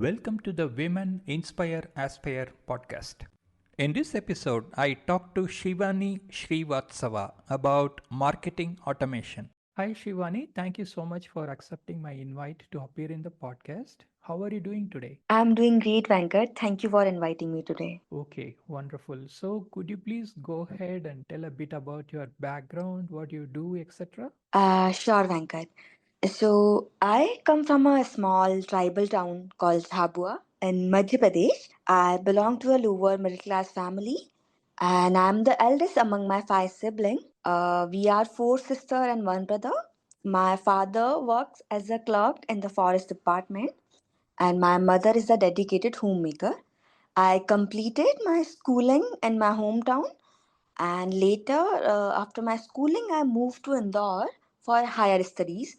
Welcome to the Women Inspire Aspire podcast. In this episode, I talked to Shivani Shrivastava about marketing automation. Hi Shivani, thank you so much for accepting my invite to appear in the podcast. How are you doing today? I'm doing great, Venkat. Thank you for inviting me today. Okay, wonderful. So, could you please go ahead and tell a bit about your background, what you do, etc.? Sure, Venkat. So, I come from a small tribal town called Habua in Madhya Pradesh. I belong to a lower middle class family and I'm the eldest among my five siblings. We are four sisters and one brother. My father works as a clerk in the forest department, and my mother is a dedicated homemaker. I completed my schooling in my hometown, and later, after my schooling, I moved to Indore for higher studies,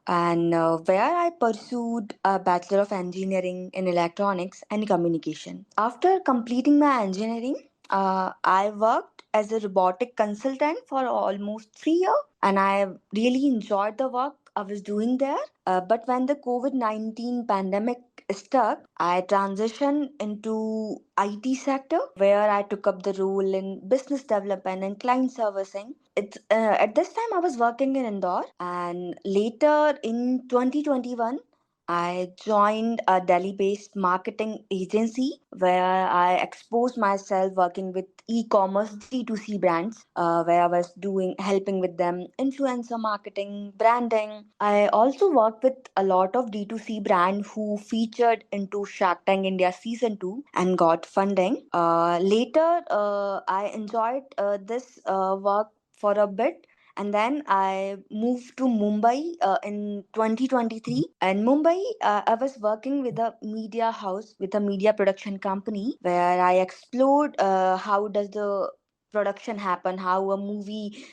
and where I pursued a Bachelor of Engineering in Electronics and Communication. After completing my engineering, I worked as a robotic consultant for almost 3 years, and I really enjoyed the work I was doing there. But when the COVID-19 pandemic struck, I transitioned into IT sector where I took up the role in business development and client servicing. It's at this time I was working in Indore, and later in 2021 I joined a Delhi-based marketing agency where I exposed myself working with e-commerce D2C brands, where I was doing helping with them influencer marketing, branding. I also worked with a lot of D2C brand who featured into Shark Tank India season 2 and got funding. Later, I enjoyed this work for a bit, and then I moved to Mumbai in 2023. And Mumbai, I was working with a media house, with a media production company, where I explored how does the production happen, how a movie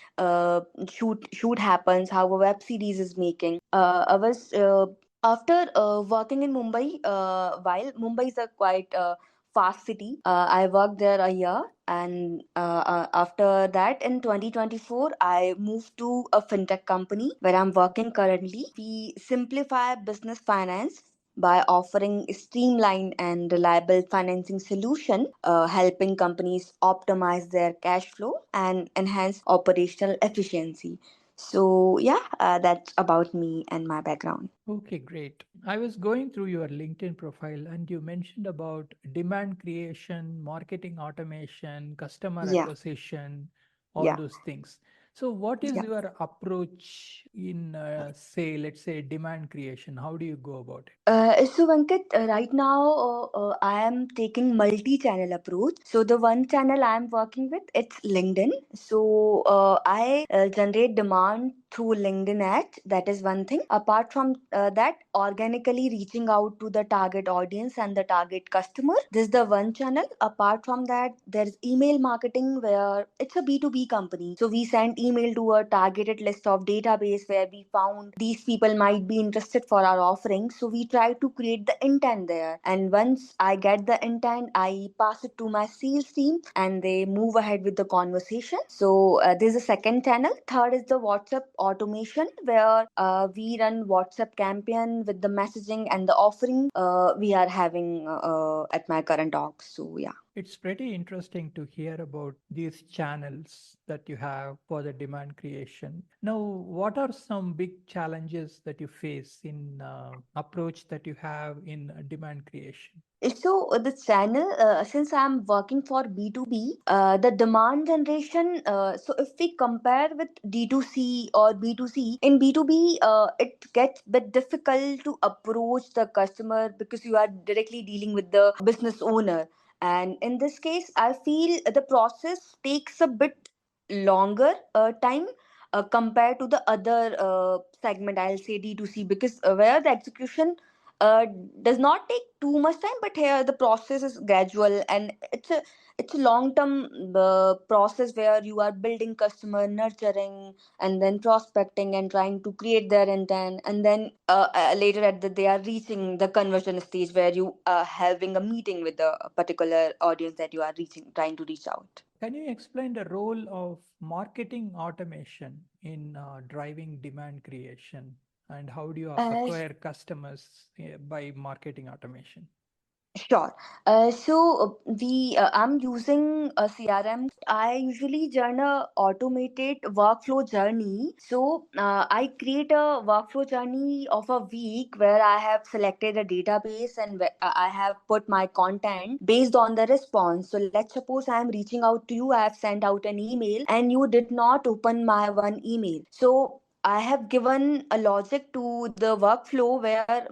shoot happens, how a web series is making. I was after working in Mumbai, while Mumbai is a quite fast city, I worked there a year, and after that in 2024 I moved to a fintech company where I'm working currently. We simplify business finance by offering streamlined and reliable financing solution, helping companies optimize their cash flow and enhance operational efficiency. So yeah, that's about me and my background. Okay, great. I was going through your LinkedIn profile and you mentioned about demand creation, marketing automation, customer Yeah, acquisition, all yeah. those things. So, what is Yeah. your approach in, say, let's say, demand creation? How do you go about it? So Venkat, right now I am taking multi-channel approach. So the one channel I am working with, it's LinkedIn. So I generate demand through LinkedIn ads. That is one thing. Apart from that, organically reaching out to the target audience and the target customer. This is the one channel. Apart from that, there's email marketing where it's a B2B company. So we send email to a targeted list of database where we found these people might be interested for our offering. So we try to create the intent there. And once I get the intent, I pass it to my sales team and they move ahead with the conversation. So there's a second channel. Third is the WhatsApp automation where we run WhatsApp campaign with the messaging and the offering we are having at my current org. So yeah. It's pretty interesting to hear about these channels that you have for the demand creation. Now, what are some big challenges that you face in approach that you have in demand creation? So the channel, since I'm working for B2B, the demand generation. So if we compare with D2C or B2C, in B2B, it gets bit difficult to approach the customer because you are directly dealing with the business owner. And in this case, I feel the process takes a bit longer time compared to the other segment. I'll say D2C because where the execution uh, does not take too much time, but here the process is gradual and it's a long term process where you are building customer, nurturing, and then prospecting and trying to create their intent, and then later at they are reaching the conversion stage where you are having a meeting with the particular audience that you are reaching, trying to reach out. Can you explain the role of marketing automation in driving demand creation? and how do you Uh, acquire customers by marketing automation? Sure. I'm using a CRM. I usually run a automated workflow journey. I create a workflow journey of a week where I have selected a database and I have put my content based on the response. So let's suppose I am reaching out to you. I have sent out an email and you did not open my one email. So I have given a logic to the workflow where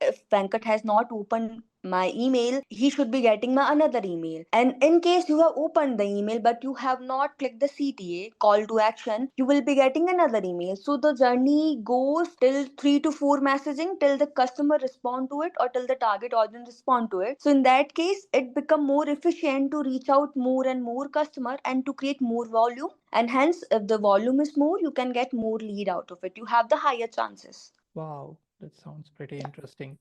if Venkat has not opened my email, he should be getting my another email. And in case you have opened the email but you have not clicked the CTA call to action, you will be getting another email. So the journey goes till 3 to 4 messaging till the customer respond to it or till the target audience respond to it. So in that case, it become more efficient to reach out more and more customer and to create more volume. And hence, if the volume is more, you can get more lead out of it. You have the higher chances. Wow, that sounds pretty Yeah. interesting.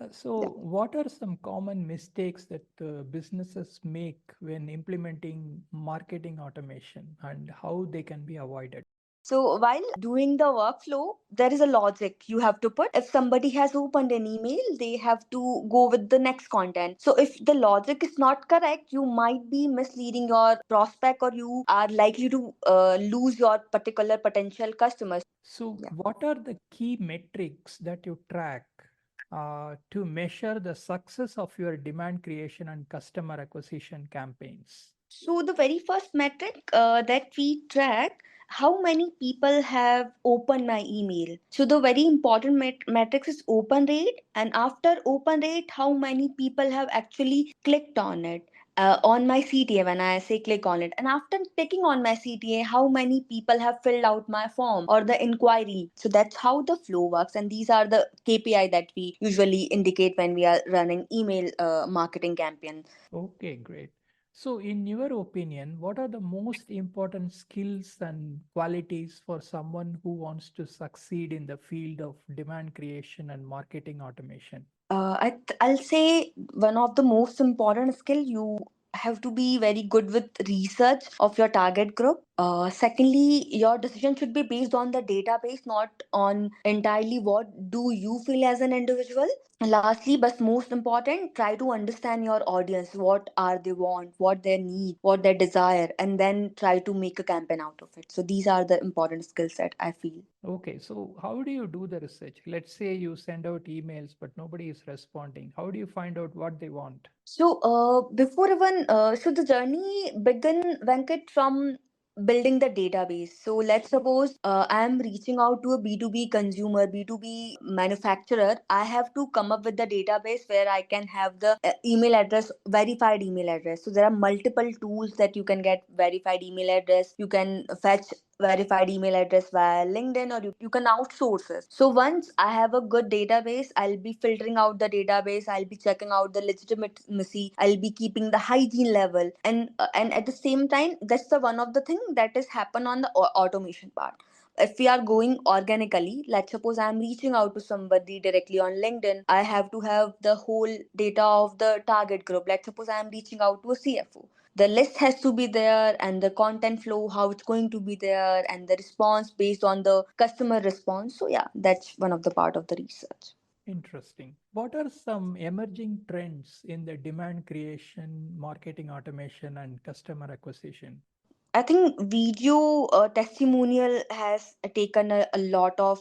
Yeah. So, what are some common mistakes that businesses make when implementing marketing automation and how they can be avoided? So while doing the workflow, there is a logic you have to put. If somebody has opened an email, they have to go with the next content. So if the logic is not correct, you might be misleading your prospect or you are likely to lose your particular potential customers. So, Yeah. what are the key metrics that you track to measure the success of your demand creation and customer acquisition campaigns? So the very first metric that we track, how many people have opened my email. So the very important metrics is open rate, and after open rate, how many people have actually clicked on it. On my CTA, when I say click on it, and after clicking on my CTA, how many people have filled out my form or the inquiry. So that's how the flow works, and these are the KPI that we usually indicate when we are running email marketing campaign. Okay, great. So, in your opinion, what are the most important skills and qualities for someone who wants to succeed in the field of demand creation and marketing automation? I'll say one of the most important skill, you have to be very good with research of your target group. Secondly, your decision should be based on the database, not on entirely what do you feel as an individual. Lastly, but most important, try to understand your audience. What are they want, what they need, what they desire, and then try to make a campaign out of it. So these are the important skill set I feel. Okay, so how do you do the research? Let's say you send out emails, but nobody is responding. How do you find out what they want? So the journey began, Venkat, from building the database. So let's suppose I am reaching out to a B2B consumer, B2B manufacturer. I have to come up with the database where I can have the email address, verified email address. So there are multiple tools that you can get verified email address. You can fetch verified email address via LinkedIn, or you can outsource it. So once I have a good database, I'll be filtering out the database, I'll be checking out the legitimacy, I'll be keeping the hygiene level, and at the same time, that's the one of the thing that is happen on the automation part. If we are going organically, let's suppose I'm reaching out to somebody directly on LinkedIn, I have to have the whole data of the target group. Let's suppose I'm reaching out to a CFO, the list has to be there and the content flow how it's going to be there and the response based on the customer response. So yeah, that's one of the part of the research. Interesting. What are some emerging trends in the demand creation, marketing automation, and customer acquisition? I think video testimonial has taken a lot of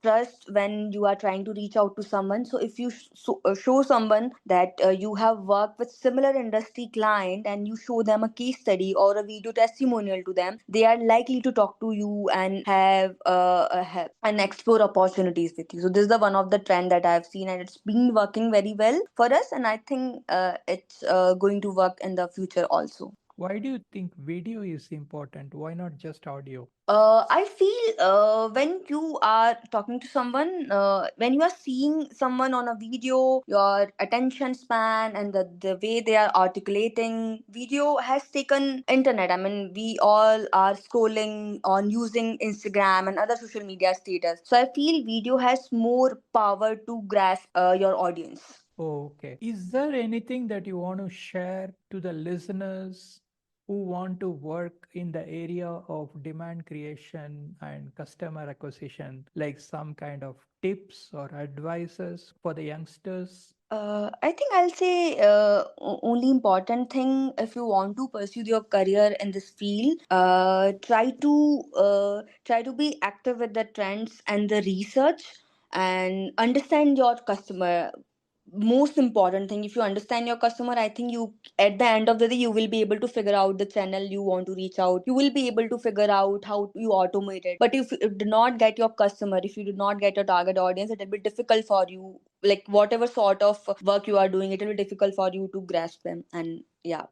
trust when you are trying to reach out to someone. So if you show someone that you have worked with similar industry client and you show them a case study or a video testimonial to them, they are likely to talk to you and have and explore opportunities with you. So this is the one of the trend that I've seen, and it's been working very well for us, and I think it's going to work in the future also. Why do you think video is important? Why not just audio? I feel when you are talking to someone, when you are seeing someone on a video, your attention span and the way they are articulating, video has taken internet. I mean, we all are scrolling on using Instagram and other social media status. So I feel video has more power to grasp your audience. Okay. Is there anything that you want to share to the listeners who want to work in the area of demand creation and customer acquisition, like some kind of tips or advices for the youngsters? I think I'll say only important thing if you want to pursue your career in this field, try to be active with the trends and the research and understand your customer. Most important thing, if you understand your customer, I think you at the end of the day you will be able to figure out the channel you want to reach out. You will be able to figure out how you automate it. But if you do not get your customer, if you do not get your target audience, it will be difficult for you, like whatever sort of work you are doing, it will be difficult for you to grasp them and yeah,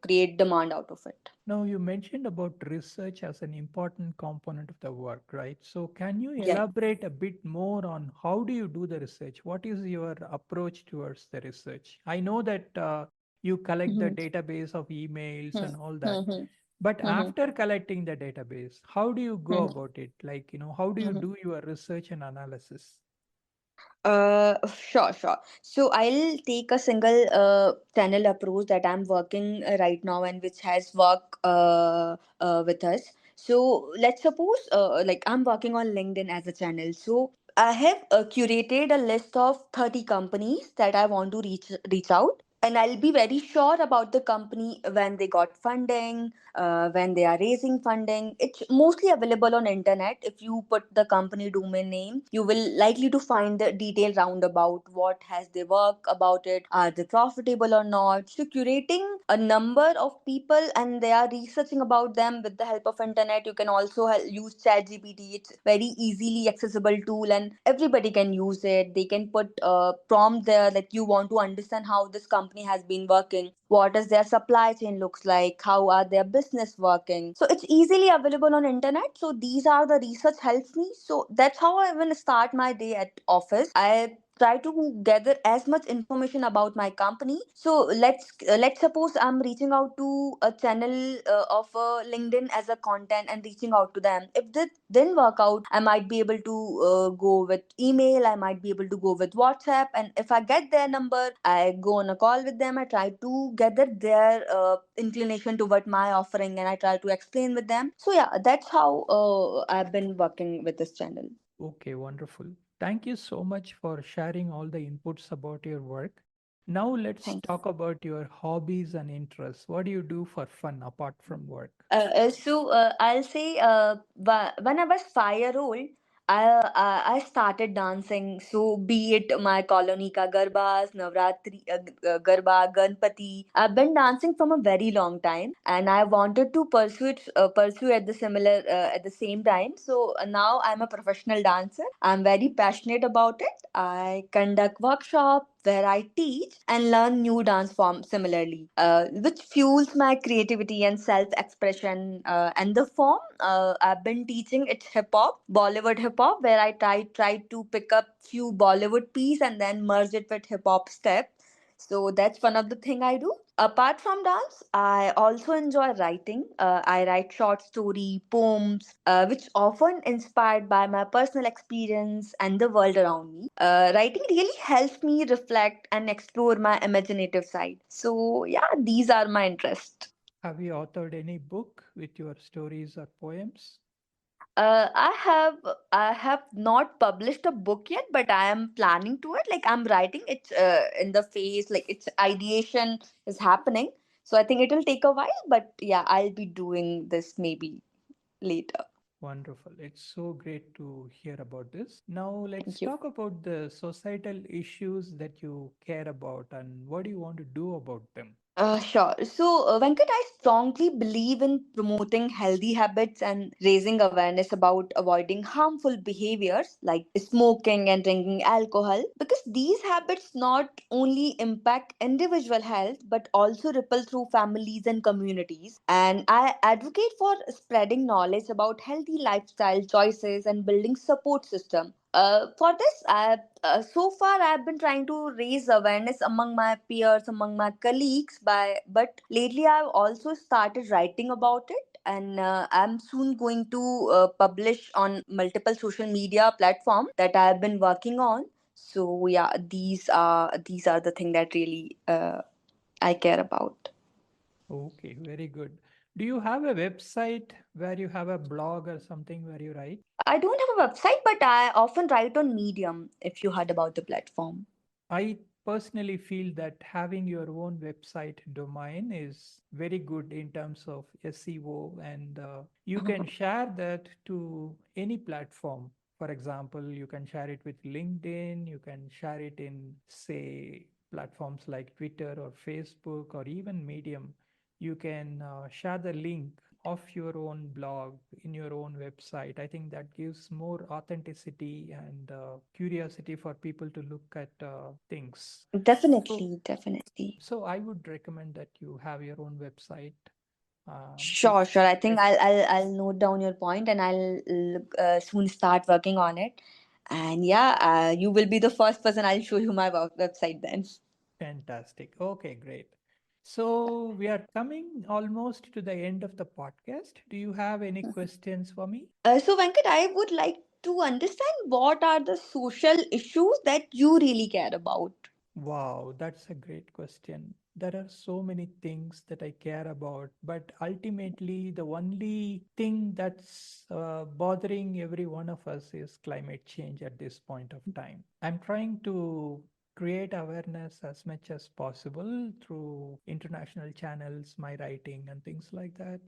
create demand out of it. Now, you mentioned about research as an important component of the work, right? So, can you Yeah. elaborate a bit more on how do you do the research? What is your approach towards the research? I know that you collect the Mhm. database of emails Mhm. and all that, Mhm. but Mhm. after collecting the database, how do you go Mhm. about it? Like, how do you Mhm. do your research and analysis? Sure. So I'll take a single channel approach that I'm working right now and which has worked with us. So let's suppose like I'm working on LinkedIn as a channel. So I have curated a list of 30 companies that I want to reach out. And I'll be very sure about the company when they got funding, when they are raising funding. It's mostly available on internet. If you put the company domain name, you will likely to find the detail roundabout what has they work about it, are they profitable or not. So curating a number of people and they are researching about them with the help of internet. You can also use chat gpt. It's very easily accessible tool and everybody can use it. They can put a prompt there that you want to understand how this company has been working, what does their supply chain looks like, how are their business working. So it's easily available on internet. So these are the research helps me. So that's how I even start my day at office. I try to gather as much information about my company. So let's suppose I'm reaching out to a channel of LinkedIn as a content and reaching out to them. If that didn't work out, I might be able to go with email, I might be able to go with WhatsApp, and if I get their number, I go on a call with them. I try to gather their inclination toward my offering and I try to explain with them. So yeah, that's how I've been working with this channel. Okay, wonderful. Thank you so much for sharing all the inputs about your work. Now, let's Thank you. talk about your hobbies and interests. What do you do for fun apart from work? I'll say when I was 5 year old, I started dancing. So be it my colony ka garbas, Navratri, garba, Ganpati. I've been dancing from a very long time, and I wanted to pursue at at the same time. So now I'm a professional dancer. I'm very passionate about it. I conduct workshops where I teach and learn new dance forms similarly, which fuels my creativity and self expression. And the form I've been teaching it's hip hop, Bollywood hip hop, where I try to pick up few Bollywood piece and then merge it with hip hop step. So that's one of the thing I do. Apart from dance, I also enjoy writing. I write short story, poems, which often inspired by my personal experience and the world around me. Writing really helps me reflect and explore my imaginative side. So yeah, these are my interests. Have you authored any book with your stories or poems? I have not published a book yet, but I am planning to it. Like I'm writing it in the phase, like it's ideation is happening. So I think it will take a while, but yeah, I'll be doing this maybe later. Wonderful. It's so great to hear about this. Now, let's Thank you. talk about the societal issues that you care about and what do you want to do about them? Sure. So, Venkat, I strongly believe in promoting healthy habits and raising awareness about avoiding harmful behaviors like smoking and drinking alcohol because these habits not only impact individual health but also ripple through families and communities. And I advocate for spreading knowledge about healthy lifestyle choices and building support system. For this, so far I've been trying to raise awareness among my peers, among my colleagues. But lately I've also started writing about it, and I'm soon going to publish on multiple social media platform that I've been working on. So yeah, these are the thing that really I care about. Okay, very good. Do you have a website where you have a blog or something where you write? I don't have a website, but I often write on Medium, if you heard about the platform. I personally feel that having your own website domain is very good in terms of SEO, and you can share that to any platform. For example, you can share it with LinkedIn, you can share it in, say, platforms like Twitter or Facebook or even Medium. You can share the link of your own blog in your own website. I think that gives more authenticity and curiosity for people to look at things. So, Definitely, definitely. so I would recommend that you have your own website. Sure, sure. It's I think I'll note down your point and I'll soon start working on it. And yeah, you will be the first person I'll show you my website then. fantastic. Okay, great. So we are coming almost to the end of the podcast. Do you have any questions for me? So Venkat, I would like to understand what are the social issues that you really care about. Wow, that's a great question. There are so many things that I care about, but ultimately, the only thing that's bothering every one of us is climate change at this point of time. I'm trying to create awareness as much as possible through international channels, my writing, and things like that.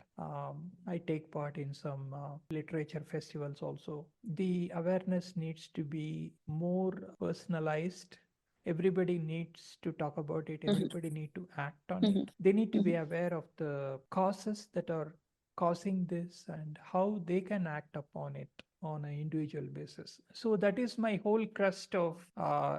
I take part in some literature festivals also. The awareness needs to be more personalized. Everybody needs to talk about it. Mhm, Everybody need to act on mhm, it. They need to be mhm, aware of the causes that are causing this and how they can act upon it on an individual basis. So that is my whole crust of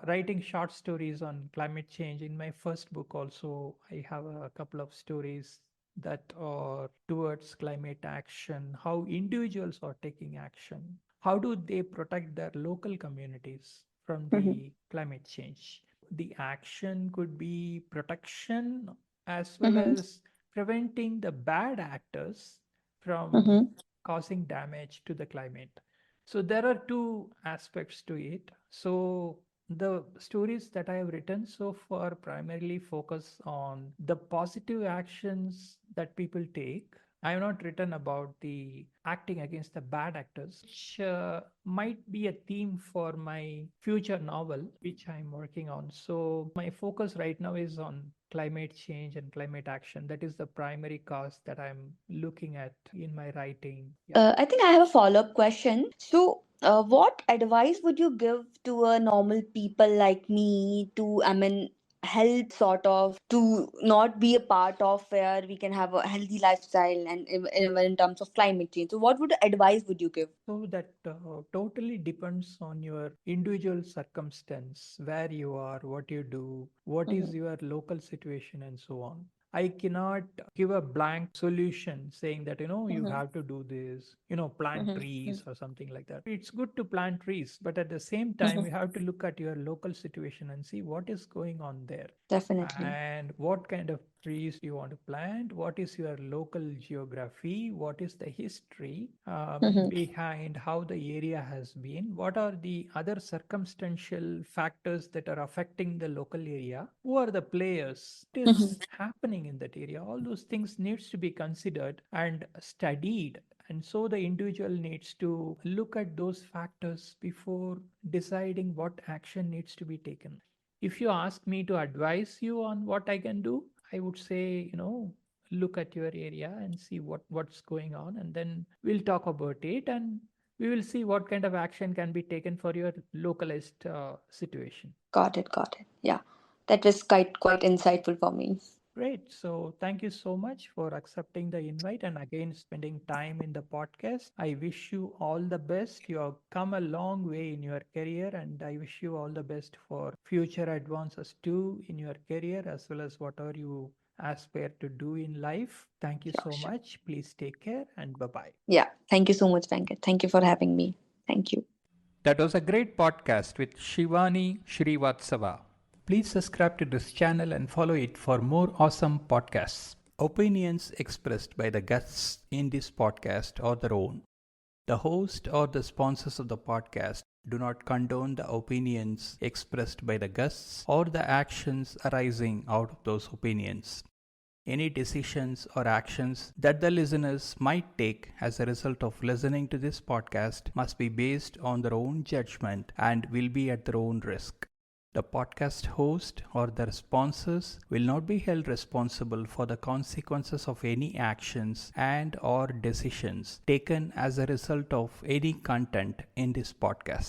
writing short stories on climate change. In my first book also, I have a couple of stories that are towards climate action, how individuals are taking action, how do they protect their local communities from mhm, the climate change. The action could be protection as well mhm, as preventing the bad actors from mhm. causing damage to the climate. So there are two aspects to it. So the stories that I have written so far primarily focus on the positive actions that people take. I have not written about the acting against the bad actors, which might be a theme for my future novel, which I'm working on. So my focus right now is on climate change and climate action. That is the primary cause that I'm looking at in my writing. Yeah. I think I have a follow-up question. So, what advice would you give to a normal people like me to, I mean, help sort of to not be a part of where we can have a healthy lifestyle and even in terms of climate change? So, what would advice would you give? So that totally depends on your individual circumstance, where you are, what you do, what Mm-hmm, is your local situation, and so on. I cannot give a blank solution saying that, you mm-hmm, have to do this, plant mm-hmm, trees or something like that. It's good to plant trees, but at the same time, mm-hmm. you have to look at your local situation and see what is going on there Definitely. and what kind of trees you want to plant, what is your local geography, what is the history Mm-hmm, behind how the area has been, what are the other circumstantial factors that are affecting the local area, who are the players, what mm-hmm. is happening in that area. All those things needs to be considered and studied, and so the individual needs to look at those factors before deciding what action needs to be taken. If you ask me to advise you on what I can do, I would say, look at your area and see what's going on, and then we'll talk about it, and we will see what kind of action can be taken for your localized situation. Got it, got it. Yeah, that was quite insightful for me. Great. So thank you so much for accepting the invite and again spending time in the podcast. I wish you all the best. You have come a long way in your career, and I wish you all the best for future advances too in your career as well as whatever you aspire to do in life. Thank you Sure, so sure. much. Please take care and bye bye. Yeah, thank you so much, Venkat. Thank you for having me. Thank you. That was a great podcast with Shivani Shrivastava. Please subscribe to this channel and follow it for more awesome podcasts. Opinions expressed by the guests in this podcast are their own. The host or the sponsors of the podcast do not condone the opinions expressed by the guests or the actions arising out of those opinions. Any decisions or actions that the listeners might take as a result of listening to this podcast must be based on their own judgment and will be at their own risk. The podcast host or their sponsors will not be held responsible for the consequences of any actions and or decisions taken as a result of any content in this podcast.